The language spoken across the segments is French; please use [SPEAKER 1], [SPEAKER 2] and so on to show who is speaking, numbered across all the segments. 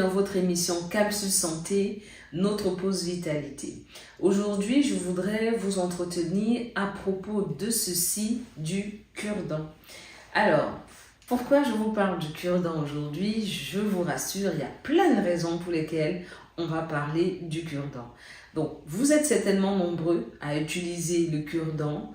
[SPEAKER 1] dans votre émission Capsule Santé, notre pause vitalité. Aujourd'hui, je voudrais vous entretenir à propos de ceci, du cure-dent. Alors, pourquoi je vous parle du cure-dent aujourd'hui? Je vous rassure, il y a plein de raisons pour lesquelles on va parler du cure-dent. Donc, vous êtes certainement nombreux à utiliser le cure-dent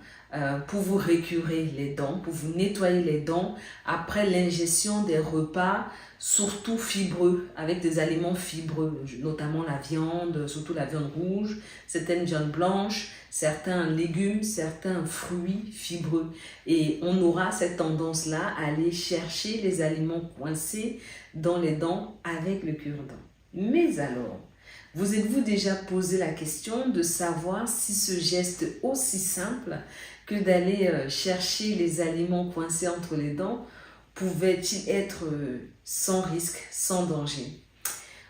[SPEAKER 1] pour vous récurer les dents, pour vous nettoyer les dents après l'ingestion des repas, surtout fibreux, avec des aliments fibreux, notamment la viande, surtout la viande rouge, certaines viandes blanches, certains légumes, certains fruits fibreux. Et on aura cette tendance-là à aller chercher les aliments coincés dans les dents avec le cure-dent. Mais alors, vous êtes-vous déjà posé la question de savoir si ce geste aussi simple que d'aller chercher les aliments coincés entre les dents pouvait-il être sans risque, sans danger?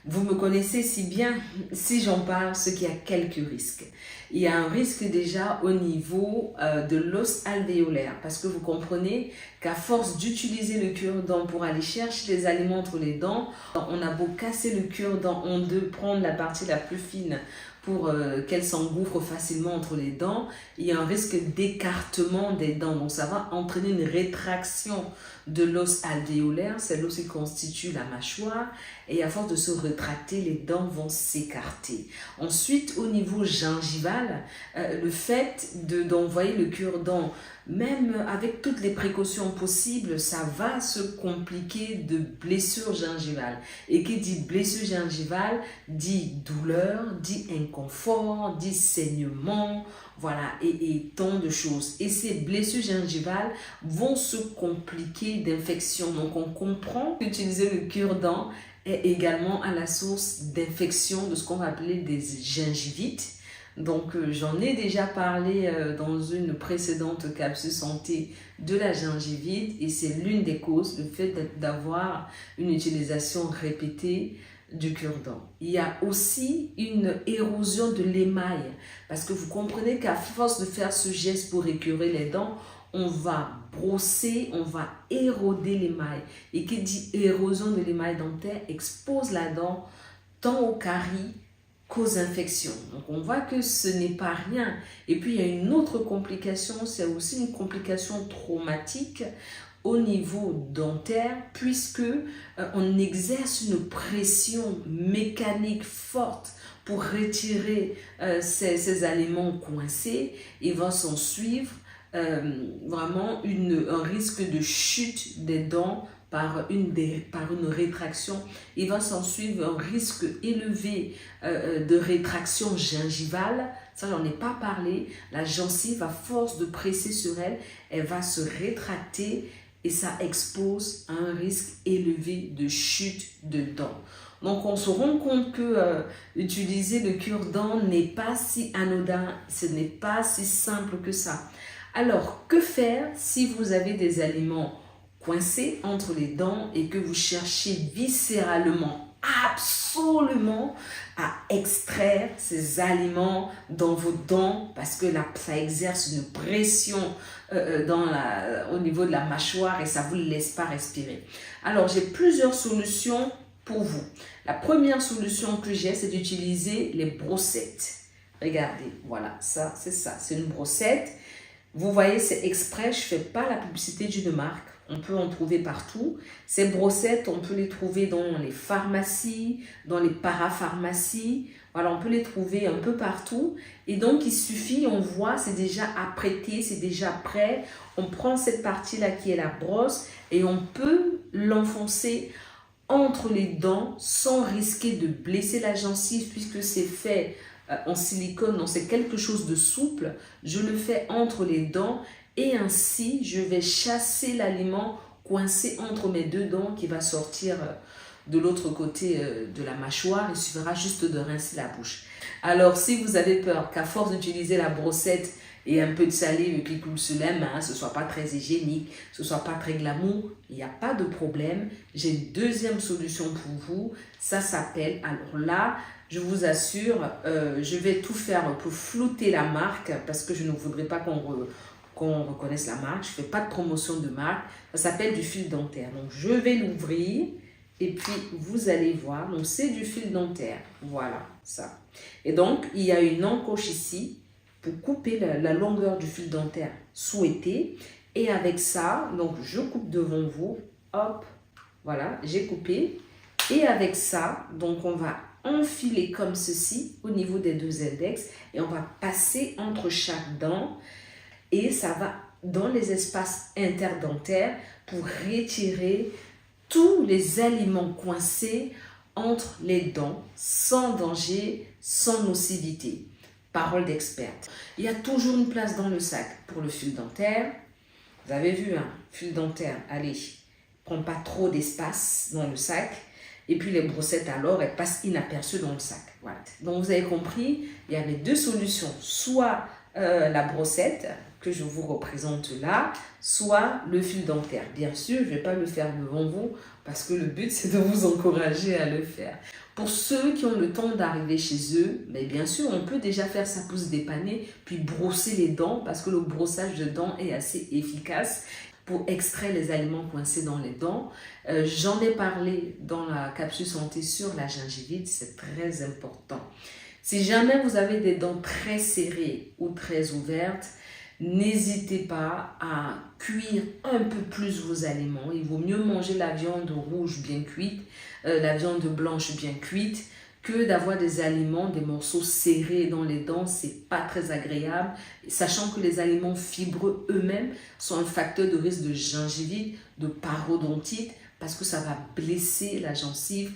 [SPEAKER 1] Vous me connaissez si bien, si j'en parle, ce qu'il y a quelques risques. Il y a un risque déjà au niveau de l'os alvéolaire, parce que vous comprenez qu'à force d'utiliser le cure-dent pour aller chercher les aliments entre les dents, on a beau casser le cure-dent en deux, prendre la partie la plus fine pour qu'elle s'engouffre facilement entre les dents, il y a un risque d'écartement des dents. Donc ça va entraîner une rétraction de l'os alvéolaire, c'est l'os qui constitue la mâchoire, et à force de se rétracter, les dents vont s'écarter. Ensuite, au niveau gingival, le fait d'envoyer le cure-dent, même avec toutes les précautions possibles, ça va se compliquer de blessures gingivales. Et qui dit blessure gingivale, dit douleur, dit inconfort, dit saignement, voilà, et tant de choses. Et ces blessures gingivales vont se compliquer d'infections. Donc, on comprend qu'utiliser le cure-dent est également à la source d'infections de ce qu'on va appeler des gingivites. Donc, j'en ai déjà parlé dans une précédente capsule santé de la gingivite et c'est l'une des causes, le fait d'avoir une utilisation répétée du cure-dent. Il y a aussi une érosion de l'émail parce que vous comprenez qu'à force de faire ce geste pour récurer les dents, on va brosser, on va éroder l'émail. Et qui dit érosion de l'émail dentaire expose la dent tant aux caries qu'aux infections. Donc on voit que ce n'est pas rien. Et puis il y a une autre complication, c'est aussi une complication traumatique au niveau dentaire puisque on exerce une pression mécanique forte pour retirer ces aliments coincés. Il va s'en suivre vraiment un risque de chute des dents par une rétraction. Il va s'en suivre un risque élevé de rétraction gingivale. Ça, j'en ai pas parlé. La gencive, à force de presser sur elle, elle va se rétracter et ça expose à un risque élevé de chute de dents. Donc, on se rend compte que utiliser le cure-dent n'est pas si anodin, ce n'est pas si simple que ça. Alors, que faire si vous avez des aliments coincés entre les dents et que vous cherchez viscéralement, absolument, à extraire ces aliments dans vos dents parce que là, ça exerce une pression au niveau de la mâchoire et ça ne vous laisse pas respirer. Alors, j'ai plusieurs solutions pour vous. La première solution que j'ai, c'est d'utiliser les brossettes. Regardez, voilà, ça, c'est une brossette. Vous voyez, c'est exprès, je ne fais pas la publicité d'une marque. On peut en trouver partout. Ces brossettes, on peut les trouver dans les pharmacies, dans les parapharmacies. Voilà, on peut les trouver un peu partout. Et donc, il suffit, on voit, c'est déjà apprêté, c'est déjà prêt. On prend cette partie-là qui est la brosse et on peut l'enfoncer entre les dents sans risquer de blesser la gencive puisque c'est fait en silicone, donc c'est quelque chose de souple. Je le fais entre les dents et ainsi je vais chasser l'aliment coincé entre mes deux dents qui va sortir de l'autre côté de la mâchoire. Il suffira juste de rincer la bouche. Alors si vous avez peur qu'à force d'utiliser la brossette et un peu de salive qui coule sur les mains, ce ne soit pas très hygiénique, ce ne soit pas très glamour, il n'y a pas de problème. J'ai une deuxième solution pour vous. Ça s'appelle, alors là, je vous assure, je vais tout faire pour flouter la marque parce que je ne voudrais pas qu'on reconnaisse la marque. Je ne fais pas de promotion de marque. Ça s'appelle du fil dentaire. Donc, je vais l'ouvrir Et puis, vous allez voir, donc c'est du fil dentaire. Voilà, ça. Et donc, il y a une encoche ici pour couper la longueur du fil dentaire souhaitée. Et avec ça, donc je coupe devant vous. Hop, voilà, j'ai coupé. Et avec ça, donc on va enfiler comme ceci au niveau des deux index. Et on va passer entre chaque dent. Et ça va dans les espaces interdentaires pour retirer tous les aliments coincés entre les dents, sans danger, sans nocivité. Parole d'experte. Il y a toujours une place dans le sac pour le fil dentaire. Vous avez vu, hein, fil dentaire, allez, prend pas trop d'espace dans le sac. Et puis les brossettes alors, elles passent inaperçues dans le sac. Voilà. Donc vous avez compris, il y avait deux solutions. Soit la brossette que je vous représente là, soit le fil dentaire. Bien sûr, je ne vais pas le faire devant vous parce que le but c'est de vous encourager à le faire. Pour ceux qui ont le temps d'arriver chez eux, mais bien sûr, on peut déjà faire sa pousse dépannée puis brosser les dents parce que le brossage de dents est assez efficace pour extraire les aliments coincés dans les dents. J'en ai parlé dans la capsule santé sur la gingivite, c'est très important. Si jamais vous avez des dents très serrées ou très ouvertes, n'hésitez pas à cuire un peu plus vos aliments. Il vaut mieux manger la viande rouge bien cuite, la viande blanche bien cuite, que d'avoir des aliments, des morceaux serrés dans les dents. C'est pas très agréable, sachant que les aliments fibreux eux-mêmes sont un facteur de risque de gingivite, de parodontite, parce que ça va blesser la gencive.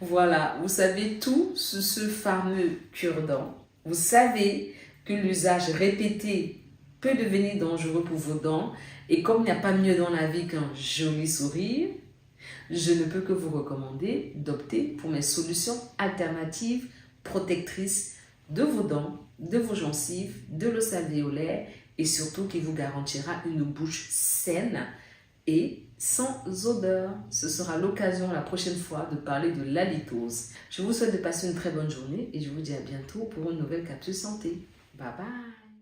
[SPEAKER 1] Voilà, vous savez tout sur ce fameux cure-dent. Vous savez que l'usage répété peut devenir dangereux pour vos dents. Et comme il n'y a pas mieux dans la vie qu'un joli sourire, je ne peux que vous recommander d'opter pour mes solutions alternatives protectrices de vos dents, de vos gencives, de l'os alvéolaire et surtout qui vous garantira une bouche saine et sans odeur. Ce sera l'occasion la prochaine fois de parler de l'halitose. Je vous souhaite de passer une très bonne journée et je vous dis à bientôt pour une nouvelle capsule santé. Bye bye!